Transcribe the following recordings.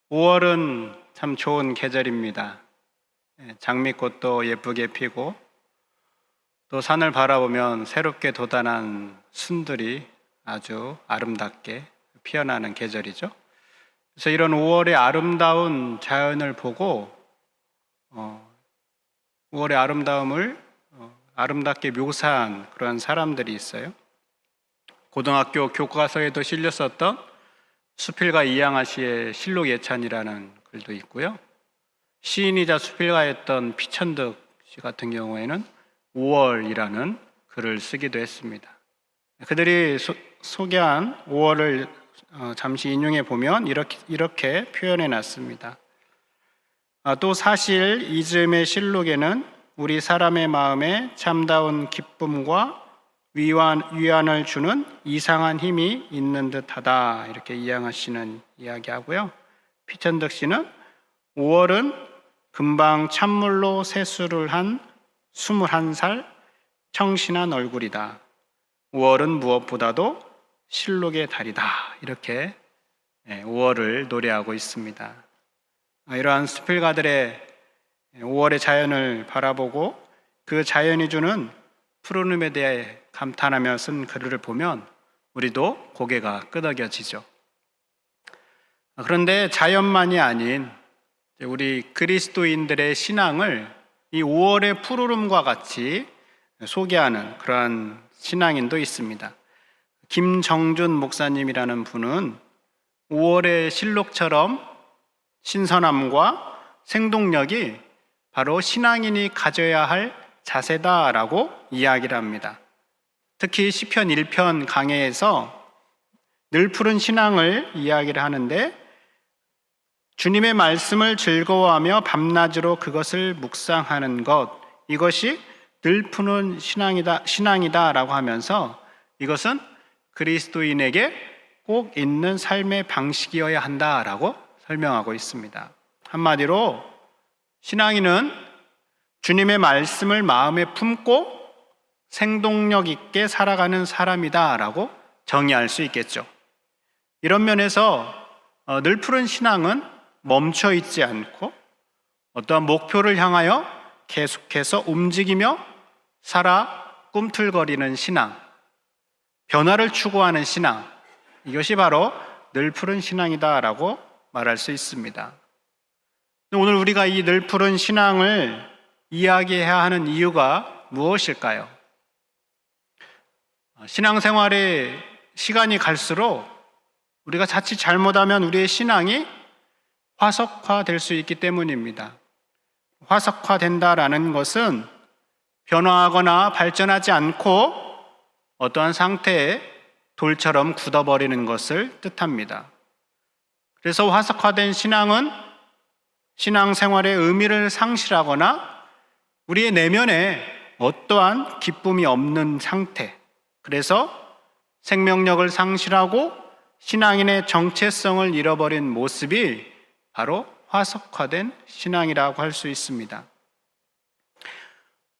5월은 참 좋은 계절입니다. 장미꽃도 예쁘게 피고 또 산을 바라보면 새롭게 돋아난 순들이 아주 아름답게 피어나는 계절이죠. 그래서 이런 5월의 아름다운 자연을 보고 5월의 아름다움을 아름답게 묘사한 그런 사람들이 있어요. 고등학교 교과서에도 실렸었던 수필가 이양하 씨의 실록 예찬이라는 글도 있고요. 시인이자 수필가였던 피천득 씨 같은 경우에는 5월이라는 글을 쓰기도 했습니다. 그들이 소개한 5월을 잠시 인용해 보면 이렇게 표현해 놨습니다. 또 사실 이즈음의 실록에는 우리 사람의 마음에 참다운 기쁨과 위안을 주는 이상한 힘이 있는 듯하다, 이렇게 이양하 씨는 이야기하고요. 피천득 씨는 5월은 금방 찬물로 세수를 한 21살 청신한 얼굴이다. 5월은 무엇보다도 실록의 달이다, 이렇게 5월을 노래하고 있습니다. 이러한 수필가들의 5월의 자연을 바라보고 그 자연이 주는 푸르름에 대해 감탄하며 쓴 글을 보면 우리도 고개가 끄덕여지죠. 그런데 자연만이 아닌 우리 그리스도인들의 신앙을 이 5월의 푸르름과 같이 소개하는 그러한 신앙인도 있습니다. 김정준 목사님이라는 분은 5월의 실록처럼 신선함과 생동력이 바로 신앙인이 가져야 할 자세다라고 이야기를 합니다. 특히 시편 1편 강해에서 늘 푸른 신앙을 이야기를 하는데, 주님의 말씀을 즐거워하며 밤낮으로 그것을 묵상하는 것, 이것이 늘 푸른 신앙이다라고 하면서 이것은 그리스도인에게 꼭 있는 삶의 방식이어야 한다라고 설명하고 있습니다. 한마디로 신앙인은 주님의 말씀을 마음에 품고 생동력 있게 살아가는 사람이다라고 정의할 수 있겠죠. 이런 면에서 늘 푸른 신앙은 멈춰 있지 않고 어떠한 목표를 향하여 계속해서 움직이며 살아 꿈틀거리는 신앙, 변화를 추구하는 신앙, 이것이 바로 늘 푸른 신앙이다라고 말할 수 있습니다. 오늘 우리가 이 늘 푸른 신앙을 이야기해야 하는 이유가 무엇일까요? 신앙생활에 시간이 갈수록 우리가 자칫 잘못하면 우리의 신앙이 화석화될 수 있기 때문입니다. 화석화된다라는 것은 변화하거나 발전하지 않고 어떠한 상태에 돌처럼 굳어버리는 것을 뜻합니다. 그래서 화석화된 신앙은 신앙생활의 의미를 상실하거나 우리의 내면에 어떠한 기쁨이 없는 상태, 그래서 생명력을 상실하고 신앙인의 정체성을 잃어버린 모습이 바로 화석화된 신앙이라고 할 수 있습니다.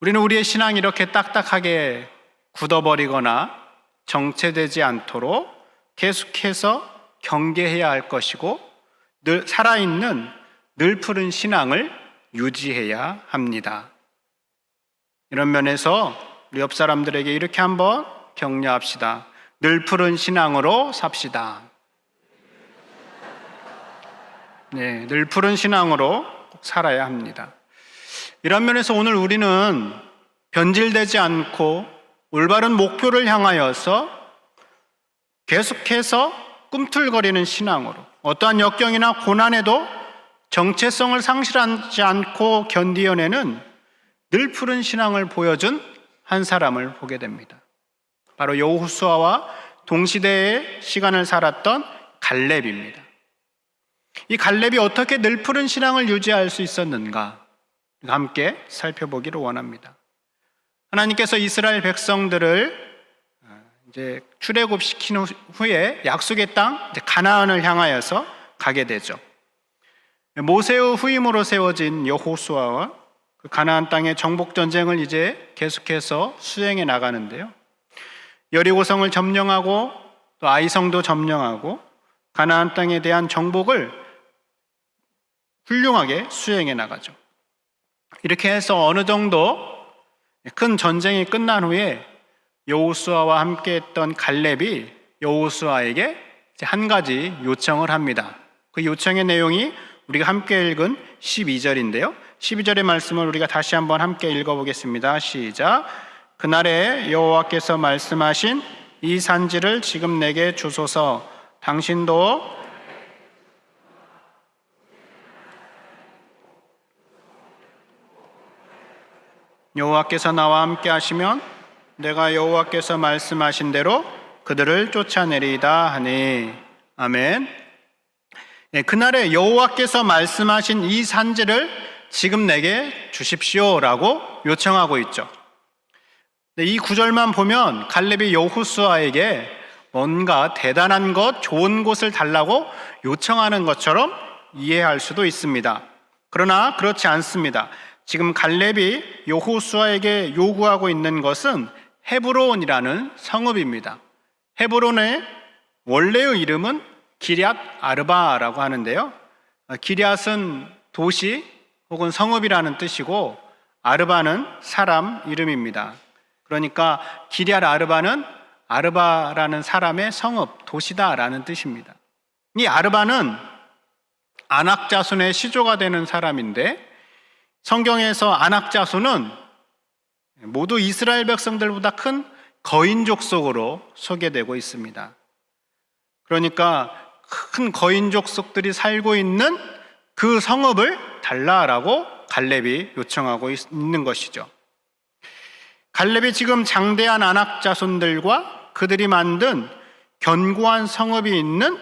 우리는 우리의 신앙이 이렇게 딱딱하게 굳어버리거나 정체되지 않도록 계속해서 경계해야 할 것이고, 늘 살아있는 늘 푸른 신앙을 유지해야 합니다. 이런 면에서 우리 옆 사람들에게 이렇게 한번 격려합시다. 늘 푸른 신앙으로 삽시다. 네, 늘 푸른 신앙으로 꼭 살아야 합니다. 이런 면에서 오늘 우리는 변질되지 않고 올바른 목표를 향하여서 계속해서 꿈틀거리는 신앙으로, 어떠한 역경이나 고난에도 정체성을 상실하지 않고 견디어내는 늘 푸른 신앙을 보여준 한 사람을 보게 됩니다. 바로 여호수아와 동시대의 시간을 살았던 갈렙입니다. 이 갈렙이 어떻게 늘 푸른 신앙을 유지할 수 있었는가, 함께 살펴보기를 원합니다. 하나님께서 이스라엘 백성들을 이제 출애굽시킨 후에 약속의 땅 가나안을 향하여서 가게 되죠. 모세의 후임으로 세워진 여호수아와 그 가나안 땅의 정복 전쟁을 이제 계속해서 수행해 나가는데요. 여리고성을 점령하고 또 아이성도 점령하고 가나안 땅에 대한 정복을 훌륭하게 수행해 나가죠. 이렇게 해서 어느 정도 큰 전쟁이 끝난 후에 여호수아와 함께 했던 갈렙이 여호수아에게 한 가지 요청을 합니다. 그 요청의 내용이 우리가 함께 읽은 12절인데요. 12절의 말씀을 우리가 다시 한번 함께 읽어보겠습니다. 시작. 그날에 여호와께서 말씀하신 이 산지를 지금 내게 주소서. 당신도 여호와께서 나와 함께 하시면 내가 여호와께서 말씀하신 대로 그들을 쫓아내리이다 하니. 아멘. 그날에 여호와께서 말씀하신 이 산지를 지금 내게 주십시오라고 요청하고 있죠. 이 구절만 보면 갈렙이 여호수아에게 뭔가 대단한 것, 좋은 곳을 달라고 요청하는 것처럼 이해할 수도 있습니다. 그러나 그렇지 않습니다. 지금 갈렙이 여호수아에게 요구하고 있는 것은 헤브론이라는 성읍입니다. 헤브론의 원래의 이름은 기럇 아르바라고 하는데요. 기럇은 도시 혹은 성읍이라는 뜻이고 아르바는 사람 이름입니다. 그러니까 기럇 아르바는 아르바라는 사람의 성읍, 도시다라는 뜻입니다. 이 아르바는 아낙 자손의 시조가 되는 사람인데 성경에서 아낙 자손은 모두 이스라엘 백성들보다 큰 거인 족속으로 소개되고 있습니다. 그러니까 큰 거인 족속들이 살고 있는 그 성읍을 달라라고 갈렙이 요청하고 있는 것이죠. 갈렙이 지금 장대한 아낙 자손들과 그들이 만든 견고한 성읍이 있는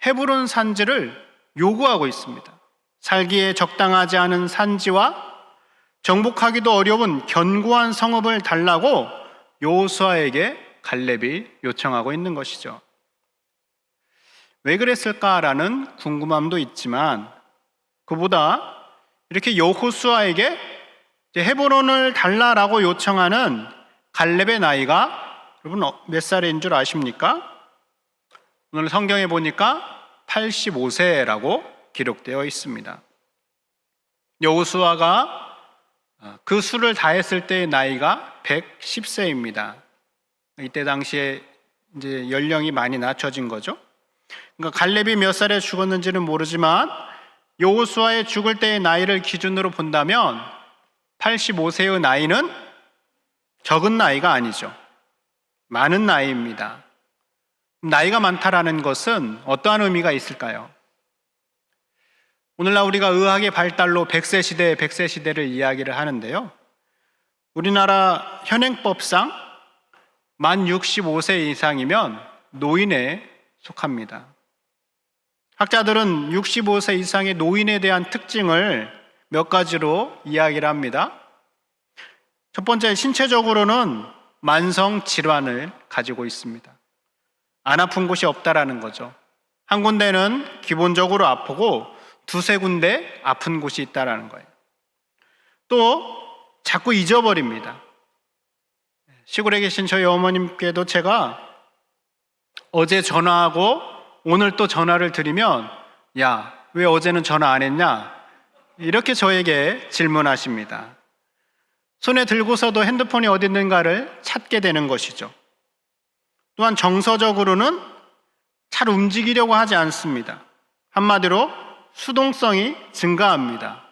헤브론 산지를 요구하고 있습니다. 살기에 적당하지 않은 산지와 정복하기도 어려운 견고한 성읍을 달라고 여호수아에게 갈렙이 요청하고 있는 것이죠. 왜 그랬을까라는 궁금함도 있지만 그보다 이렇게 여호수아에게 헤브론을 달라라고 요청하는 갈렙의 나이가 여러분 몇 살인 줄 아십니까? 오늘 성경에 보니까 85세라고 기록되어 있습니다. 여호수아가 그 수를 다했을 때의 나이가 110세입니다. 이때 당시에 이제 연령이 많이 낮춰진 거죠. 그러니까 갈렙이 몇 살에 죽었는지는 모르지만 여호수아의 죽을 때의 나이를 기준으로 본다면 85세의 나이는 적은 나이가 아니죠. 많은 나이입니다. 나이가 많다라는 것은 어떠한 의미가 있을까요? 오늘날 우리가 의학의 발달로 100세 시대, 100세 시대를 이야기를 하는데요. 우리나라 현행법상 만 65세 이상이면 노인에 속합니다. 학자들은 65세 이상의 노인에 대한 특징을 몇 가지로 이야기를 합니다. 첫 번째, 신체적으로는 만성 질환을 가지고 있습니다. 안 아픈 곳이 없다라는 거죠. 한 군데는 기본적으로 아프고 두세 군데 아픈 곳이 있다라는 거예요. 또 자꾸 잊어버립니다. 시골에 계신 저희 어머님께도 제가 어제 전화하고 오늘 또 전화를 드리면 야, 왜 어제는 전화 안 했냐? 이렇게 저에게 질문하십니다. 손에 들고서도 핸드폰이 어디 있는가를 찾게 되는 것이죠. 또한 정서적으로는 잘 움직이려고 하지 않습니다. 한마디로 수동성이 증가합니다.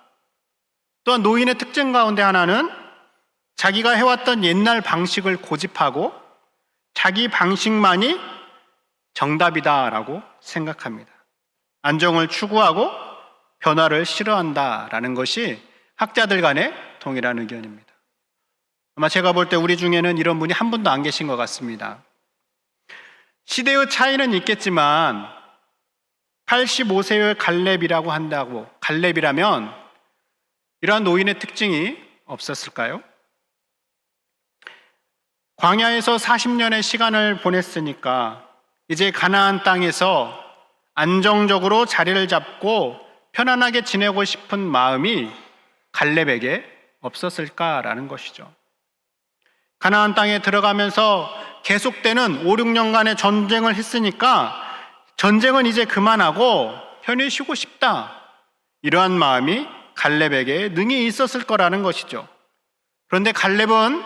또한 노인의 특징 가운데 하나는 자기가 해왔던 옛날 방식을 고집하고 자기 방식만이 정답이다라고 생각합니다. 안정을 추구하고 변화를 싫어한다라는 것이 학자들 간의 동일한 의견입니다. 아마 제가 볼 때 우리 중에는 이런 분이 한 분도 안 계신 것 같습니다. 시대의 차이는 있겠지만 85세의 갈렙이라고 한다고 갈렙이라면 이러한 노인의 특징이 없었을까요? 광야에서 40년의 시간을 보냈으니까 이제 가나안 땅에서 안정적으로 자리를 잡고 편안하게 지내고 싶은 마음이 갈렙에게 없었을까라는 것이죠. 가나안 땅에 들어가면서 계속되는 5, 6년간의 전쟁을 했으니까 전쟁은 이제 그만하고 편히 쉬고 싶다. 이러한 마음이 갈렙에게 능히 있었을 거라는 것이죠. 그런데 갈렙은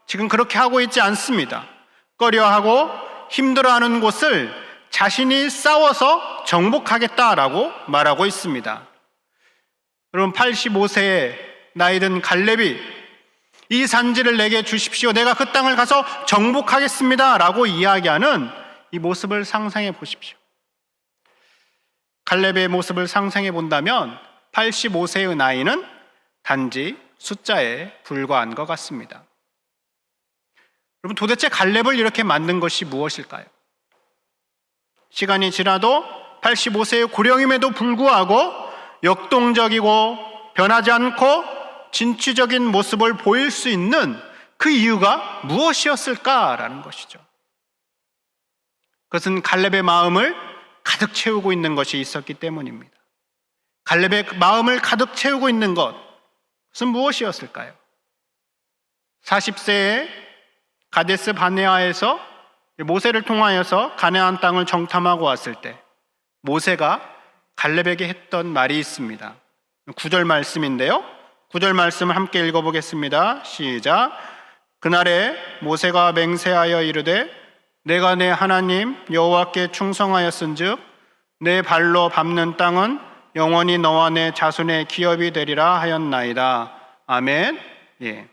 지금 그렇게 하고 있지 않습니다. 꺼려하고 힘들어하는 곳을 자신이 싸워서 정복하겠다라고 말하고 있습니다. 여러분, 85세의 나이든 갈렙이 이 산지를 내게 주십시오, 내가 그 땅을 가서 정복하겠습니다 라고 이야기하는 이 모습을 상상해 보십시오. 갈렙의 모습을 상상해 본다면 85세의 나이는 단지 숫자에 불과한 것 같습니다. 여러분, 도대체 갈렙을 이렇게 만든 것이 무엇일까요? 시간이 지나도 85세의 고령임에도 불구하고 역동적이고 변하지 않고 진취적인 모습을 보일 수 있는 그 이유가 무엇이었을까라는 것이죠. 그것은 갈렙의 마음을 가득 채우고 있는 것이 있었기 때문입니다. 갈렙의 마음을 가득 채우고 있는 것은 무엇이었을까요? 40세에 가데스 바네아에서 모세를 통하여서 가나안 땅을 정탐하고 왔을 때 모세가 갈렙에게 했던 말이 있습니다. 9절 말씀인데요, 9절 말씀을 함께 읽어보겠습니다. 시작. 그날에 모세가 맹세하여 이르되 내가 내 하나님 여호와께 충성하였은즉 내 발로 밟는 땅은 영원히 너와 내 자손의 기업이 되리라 하였나이다. 아멘. 예.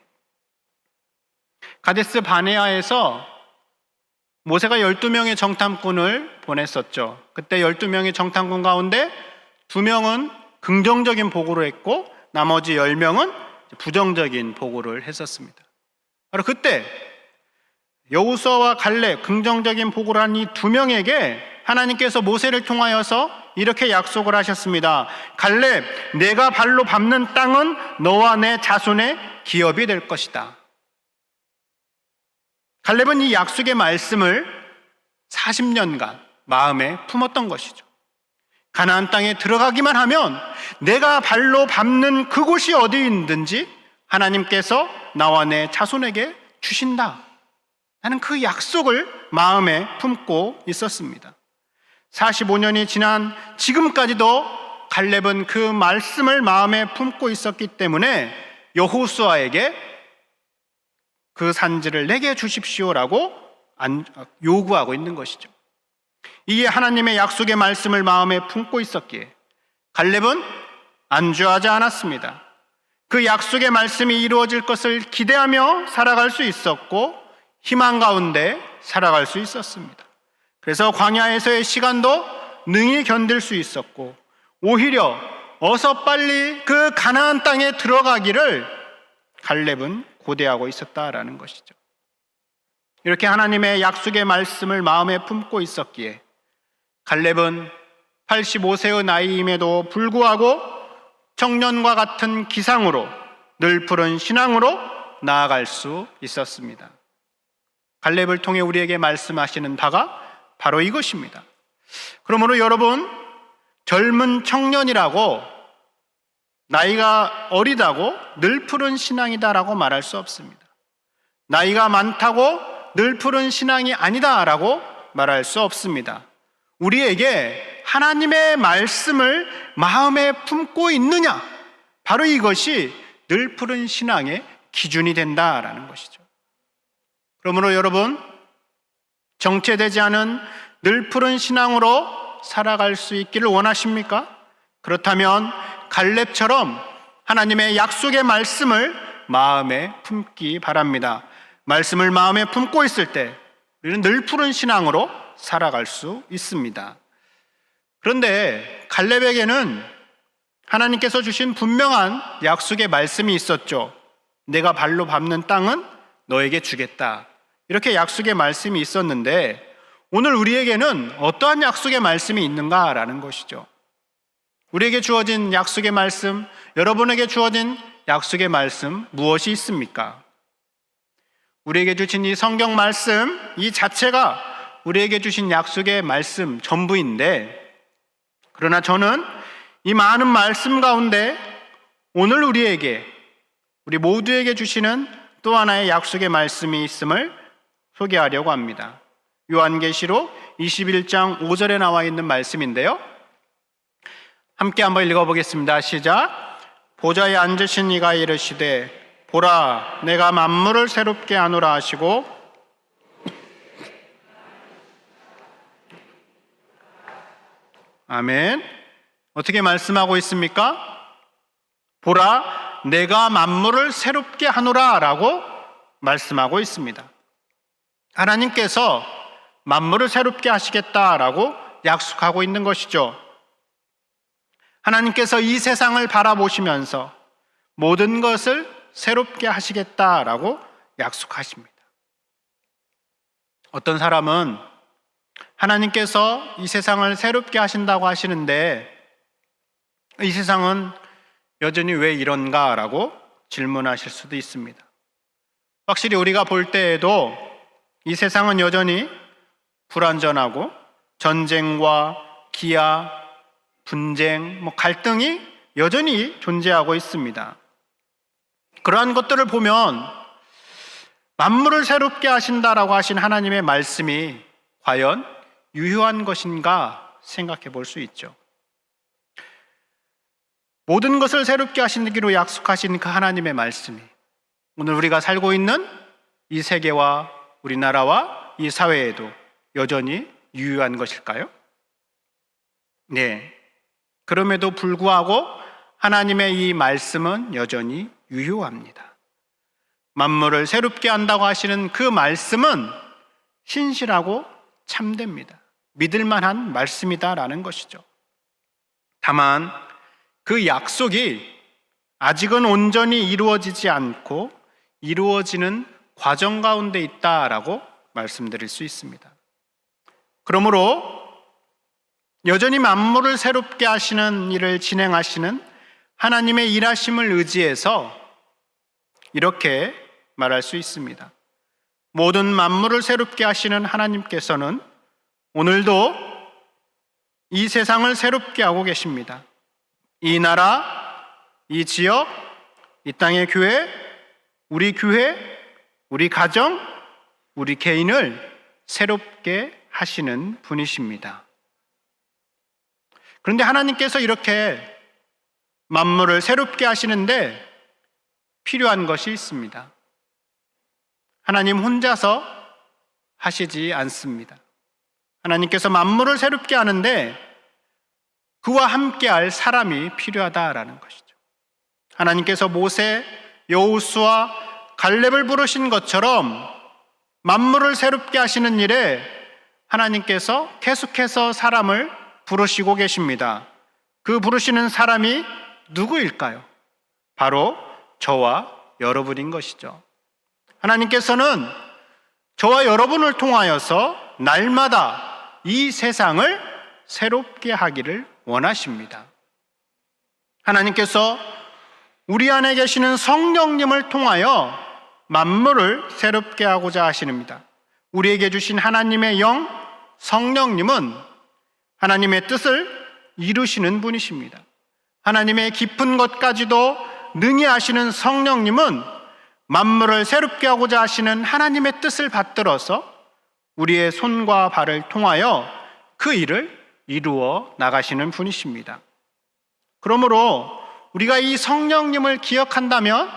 가데스 바네아에서 모세가 12명의 정탐꾼을 보냈었죠. 그때 12명의 정탐꾼 가운데 2명은 긍정적인 보고를 했고 나머지 10명은 부정적인 보고를 했었습니다. 바로 그때 여호수아와 갈렙, 긍정적인 보고를 한 이 2명에게 하나님께서 모세를 통하여서 이렇게 약속을 하셨습니다. 갈렙, 내가 발로 밟는 땅은 너와 내 자손의 기업이 될 것이다. 갈렙은 이 약속의 말씀을 40년간 마음에 품었던 것이죠. 가나안 땅에 들어가기만 하면 내가 발로 밟는 그곳이 어디 있든지 하나님께서 나와 내 자손에게 주신다 하는 그 약속을 마음에 품고 있었습니다. 45년이 지난 지금까지도 갈렙은 그 말씀을 마음에 품고 있었기 때문에 여호수아에게 그 산지를 내게 주십시오라고 요구하고 있는 것이죠. 이에 하나님의 약속의 말씀을 마음에 품고 있었기에 갈렙은 안주하지 않았습니다. 그 약속의 말씀이 이루어질 것을 기대하며 살아갈 수 있었고 희망 가운데 살아갈 수 있었습니다. 그래서 광야에서의 시간도 능히 견딜 수 있었고 오히려 어서 빨리 그 가나안 땅에 들어가기를 갈렙은 고대하고 있었다라는 것이죠. 이렇게 하나님의 약속의 말씀을 마음에 품고 있었기에 갈렙은 85세의 나이임에도 불구하고 청년과 같은 기상으로 늘 푸른 신앙으로 나아갈 수 있었습니다. 갈렙을 통해 우리에게 말씀하시는 바가 바로 이것입니다. 그러므로 여러분, 젊은 청년이라고 나이가 어리다고 늘 푸른 신앙이다라고 말할 수 없습니다. 나이가 많다고 늘 푸른 신앙이 아니다라고 말할 수 없습니다. 우리에게 하나님의 말씀을 마음에 품고 있느냐, 바로 이것이 늘 푸른 신앙의 기준이 된다라는 것이죠. 그러므로 여러분, 정체되지 않은 늘 푸른 신앙으로 살아갈 수 있기를 원하십니까? 그렇다면 갈렙처럼 하나님의 약속의 말씀을 마음에 품기 바랍니다. 말씀을 마음에 품고 있을 때 우리는 늘 푸른 신앙으로 살아갈 수 있습니다. 그런데 갈렙에게는 하나님께서 주신 분명한 약속의 말씀이 있었죠. 내가 발로 밟는 땅은 너에게 주겠다. 이렇게 약속의 말씀이 있었는데 오늘 우리에게는 어떠한 약속의 말씀이 있는가라는 것이죠. 우리에게 주어진 약속의 말씀, 여러분에게 주어진 약속의 말씀 무엇이 있습니까? 우리에게 주신 이 성경 말씀, 이 자체가 우리에게 주신 약속의 말씀 전부인데, 그러나 저는 이 많은 말씀 가운데 오늘 우리 모두에게 주시는 또 하나의 약속의 말씀이 있음을 소개하려고 합니다. 요한계시록 21장 5절에 나와 있는 말씀인데요, 함께 한번 읽어보겠습니다. 시작. 보좌에 앉으신 이가 이르시되 보라 내가 만물을 새롭게 하노라 하시고 아멘. 어떻게 말씀하고 있습니까? 보라 내가 만물을 새롭게 하노라 라고 말씀하고 있습니다. 하나님께서 만물을 새롭게 하시겠다라고 약속하고 있는 것이죠. 하나님께서 이 세상을 바라보시면서 모든 것을 새롭게 하시겠다라고 약속하십니다. 어떤 사람은 하나님께서 이 세상을 새롭게 하신다고 하시는데 이 세상은 여전히 왜 이런가라고 질문하실 수도 있습니다. 확실히 우리가 볼 때에도 이 세상은 여전히 불완전하고 전쟁과 기아, 분쟁, 갈등이 여전히 존재하고 있습니다. 그러한 것들을 보면 만물을 새롭게 하신다라고 하신 하나님의 말씀이 과연 유효한 것인가 생각해 볼 수 있죠. 모든 것을 새롭게 하시기로 약속하신 그 하나님의 말씀이 오늘 우리가 살고 있는 이 세계와 우리나라와 이 사회에도 여전히 유효한 것일까요? 네. 그럼에도 불구하고 하나님의 이 말씀은 여전히 유효합니다. 만물을 새롭게 한다고 하시는 그 말씀은 신실하고 참됩니다. 믿을 만한 말씀이다라는 것이죠. 다만 그 약속이 아직은 온전히 이루어지지 않고 이루어지는 과정 가운데 있다라고 말씀드릴 수 있습니다. 그러므로 여전히 만물을 새롭게 하시는 일을 진행하시는 하나님의 일하심을 의지해서 이렇게 말할 수 있습니다. 모든 만물을 새롭게 하시는 하나님께서는 오늘도 이 세상을 새롭게 하고 계십니다. 이 나라, 이 지역, 이 땅의 교회, 우리 가정, 우리 개인을 새롭게 하시는 분이십니다. 그런데 하나님께서 이렇게 만물을 새롭게 하시는데 필요한 것이 있습니다. 하나님 혼자서 하시지 않습니다. 하나님께서 만물을 새롭게 하는데 그와 함께할 사람이 필요하다라는 것이죠. 하나님께서 모세, 여호수아, 갈렙을 부르신 것처럼 만물을 새롭게 하시는 일에 하나님께서 계속해서 사람을 부르시고 계십니다. 그 부르시는 사람이 누구일까요? 바로 저와 여러분인 것이죠. 하나님께서는 저와 여러분을 통하여서 날마다 이 세상을 새롭게 하기를 원하십니다. 하나님께서 우리 안에 계시는 성령님을 통하여 만물을 새롭게 하고자 하십니다. 우리에게 주신 하나님의 영, 성령님은 하나님의 뜻을 이루시는 분이십니다. 하나님의 깊은 것까지도 능히 아시는 성령님은 만물을 새롭게 하고자 하시는 하나님의 뜻을 받들어서 우리의 손과 발을 통하여 그 일을 이루어 나가시는 분이십니다. 그러므로 우리가 이 성령님을 기억한다면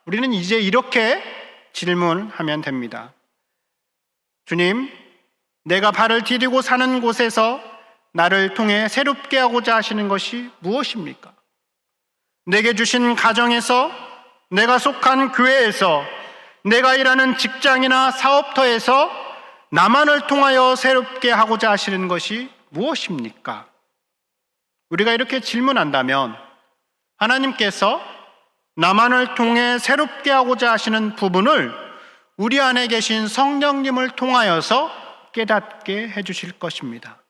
우리는 이제 이렇게 질문하면 됩니다. 주님, 내가 발을 디디고 사는 곳에서 나를 통해 새롭게 하고자 하시는 것이 무엇입니까? 내게 주신 가정에서, 내가 속한 교회에서, 내가 일하는 직장이나 사업터에서 나만을 통하여 새롭게 하고자 하시는 것이 무엇입니까? 우리가 이렇게 질문한다면 하나님께서 나만을 통해 새롭게 하고자 하시는 부분을 우리 안에 계신 성령님을 통하여서 깨닫게 해주실 것입니다.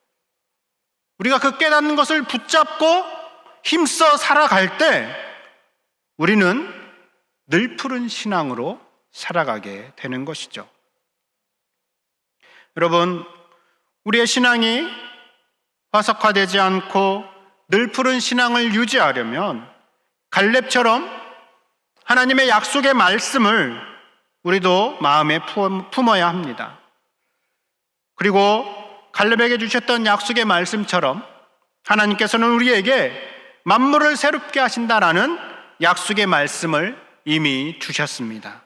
우리가 그 깨닫는 것을 붙잡고 힘써 살아갈 때 우리는 늘 푸른 신앙으로 살아가게 되는 것이죠. 여러분, 우리의 신앙이 화석화되지 않고 늘 푸른 신앙을 유지하려면 갈렙처럼 하나님의 약속의 말씀을 우리도 마음에 품어야 합니다. 그리고 갈렙에게 주셨던 약속의 말씀처럼 하나님께서는 우리에게 만물을 새롭게 하신다라는 약속의 말씀을 이미 주셨습니다.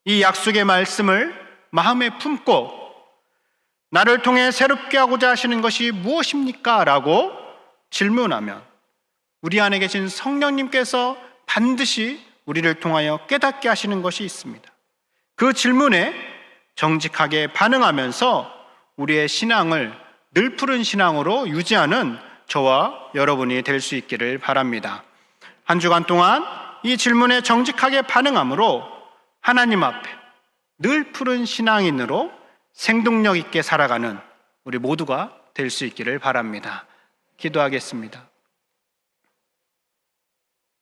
이 약속의 말씀을 마음에 품고 나를 통해 새롭게 하고자 하시는 것이 무엇입니까? 라고 질문하면 우리 안에 계신 성령님께서 반드시 우리를 통하여 깨닫게 하시는 것이 있습니다. 그 질문에 정직하게 반응하면서 우리의 신앙을 늘 푸른 신앙으로 유지하는 저와 여러분이 될 수 있기를 바랍니다. 한 주간 동안 이 질문에 정직하게 반응함으로 하나님 앞에 늘 푸른 신앙인으로 생동력 있게 살아가는 우리 모두가 될 수 있기를 바랍니다. 기도하겠습니다.